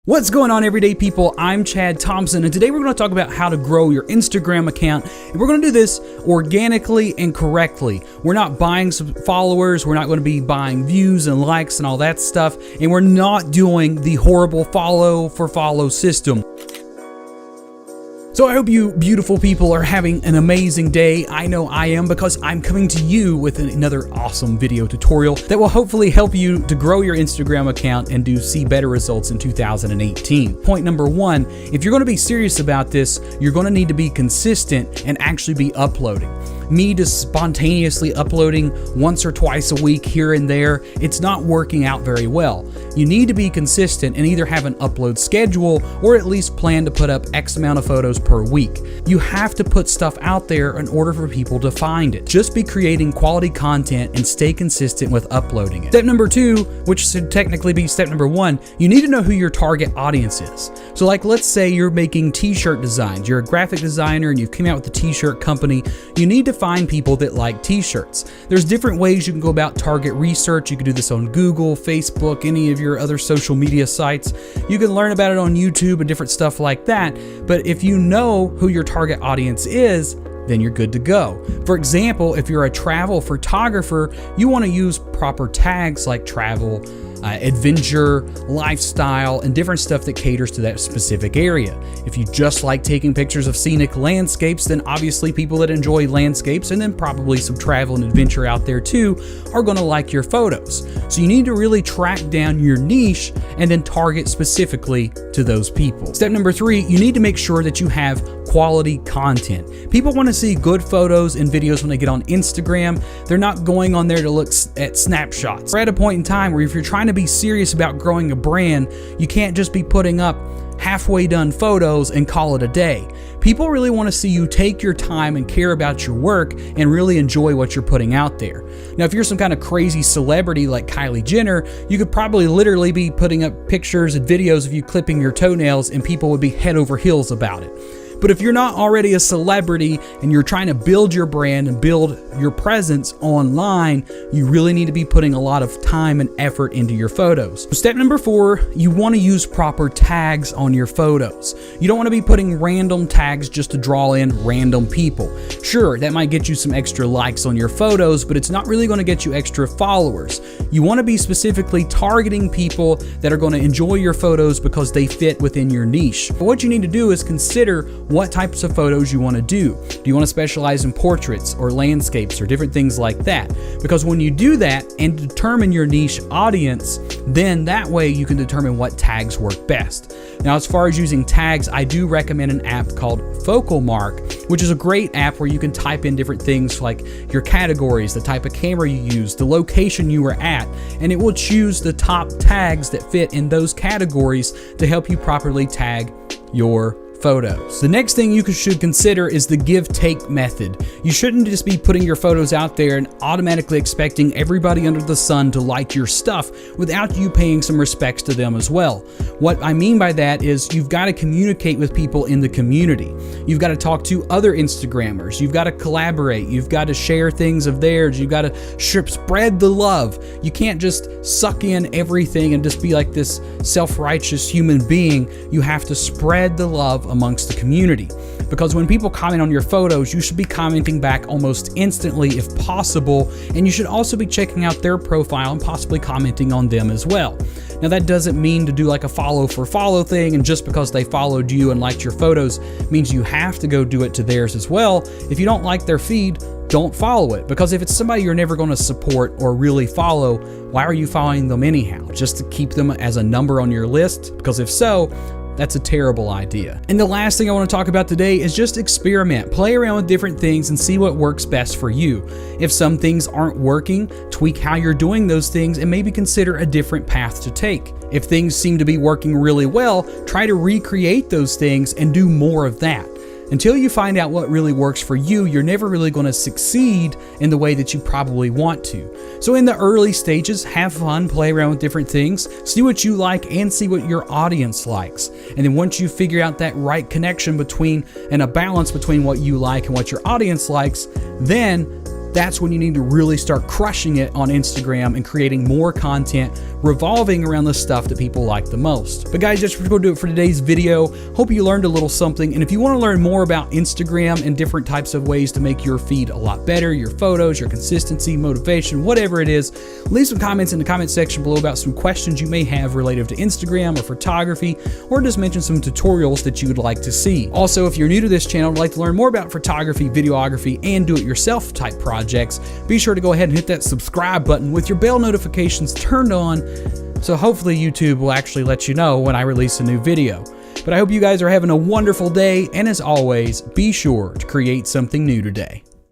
What's going on, everyday people? I'm Chad Thompson, and today we're going to talk about how to grow your Instagram account, and we're going to do this organically and correctly. We're not buying some followers, we're not going to be buying views and likes and all that stuff, and we're not doing the horrible follow for follow system. So I hope you beautiful people are having an amazing day. I know I am, because I'm coming to you with another awesome video tutorial that will hopefully help you to grow your Instagram account and see better results in 2018. Point number one, if you're going to be serious about this, you're going to need to be consistent and actually be uploading. Me just spontaneously uploading once or twice a week here and there, it's not working out very well. You need to be consistent and either have an upload schedule or at least plan to put up X amount of photos per week. You have to put stuff out there in order for people to find it. Just be creating quality content and stay consistent with uploading it. Step number two, which should technically be step number one, you need to know who your target audience is. So like, let's say you're making t-shirt designs, you're a graphic designer and you've come out with a t-shirt company. You need to find people that like t-shirts. There's different ways you can go about target research. You can do this on Google, Facebook, any of your other social media sites. You can learn about it on YouTube and different stuff like that. But if you know who your target audience is, then you're good to go. For example, if you're a travel photographer, you want to use proper tags like travel, adventure, lifestyle, and different stuff that caters to that specific area. If you just like taking pictures of scenic landscapes, then obviously people that enjoy landscapes and then probably some travel and adventure out there too are going to like your photos. So you need to really track down your niche and then target specifically to those people. Step number three, you need to make sure that you have quality content. People want to see good photos and videos when they get on Instagram. They're not going on there to look at snapshots. We're at a point in time where if you're trying to be serious about growing a brand, you can't just be putting up halfway done photos and call it a day. People really want to see you take your time and care about your work and really enjoy what you're putting out there. Now, if you're some kind of crazy celebrity like Kylie Jenner, you could probably literally be putting up pictures and videos of you clipping your toenails and people would be head over heels about it. But if you're not already a celebrity and you're trying to build your brand and build your presence online, you really need to be putting a lot of time and effort into your photos. So step number four, you want to use proper tags on your photos. You don't want to be putting random tags just to draw in random people. Sure, that might get you some extra likes on your photos, but it's not really going to get you extra followers. You want to be specifically targeting people that are going to enjoy your photos because they fit within your niche. But what you need to do is consider what types of photos you want to do. Do you want to specialize in portraits or landscapes or different things like that? Because when you do that and determine your niche audience, then that way you can determine what tags work best. Now, as far as using tags, I do recommend an app called Focal Mark, which is a great app where you can type in different things like your categories, the type of camera you use, the location you were at, and it will choose the top tags that fit in those categories to help you properly tag your photos. The next thing you should consider is the give-take method. You shouldn't just be putting your photos out there and automatically expecting everybody under the sun to like your stuff without you paying some respects to them as well. What I mean by that is you've got to communicate with people in the community. You've got to talk to other Instagrammers. You've got to collaborate. You've got to share things of theirs. You've got to spread the love. You can't just suck in everything and just be like this self-righteous human being. You have to spread the love amongst the community, because when people comment on your photos, you should be commenting back almost instantly if possible, and you should also be checking out their profile and possibly commenting on them as well. Now, that doesn't mean to do like a follow for follow thing, and just because they followed you and liked your photos means you have to go do it to theirs as well. If you don't like their feed, don't follow it, because if it's somebody you're never going to support or really follow, why are you following them anyhow? Just to keep them as a number on your list? Because if so, that's a terrible idea. And the last thing I want to talk about today is just experiment. Play around with different things and see what works best for you. If some things aren't working, tweak how you're doing those things and maybe consider a different path to take. If things seem to be working really well, try to recreate those things and do more of that. Until you find out what really works for you, you're never really going to succeed in the way that you probably want to. So in the early stages, have fun, play around with different things, see what you like and see what your audience likes. And then once you figure out that right connection between and a balance between what you like and what your audience likes, then that's when you need to really start crushing it on Instagram and creating more content revolving around the stuff that people like the most. But guys, that's going to do it for today's video. Hope you learned a little something. And if you want to learn more about Instagram and different types of ways to make your feed a lot better, your photos, your consistency, motivation, whatever it is, leave some comments in the comment section below about some questions you may have related to Instagram or photography, or just mention some tutorials that you would like to see. Also, if you're new to this channel and would like to learn more about photography, videography, and do-it-yourself type projects, be sure to go ahead and hit that subscribe button with your bell notifications turned on, so hopefully YouTube will actually let you know when I release a new video. But I hope you guys are having a wonderful day, and as always, be sure to create something new today.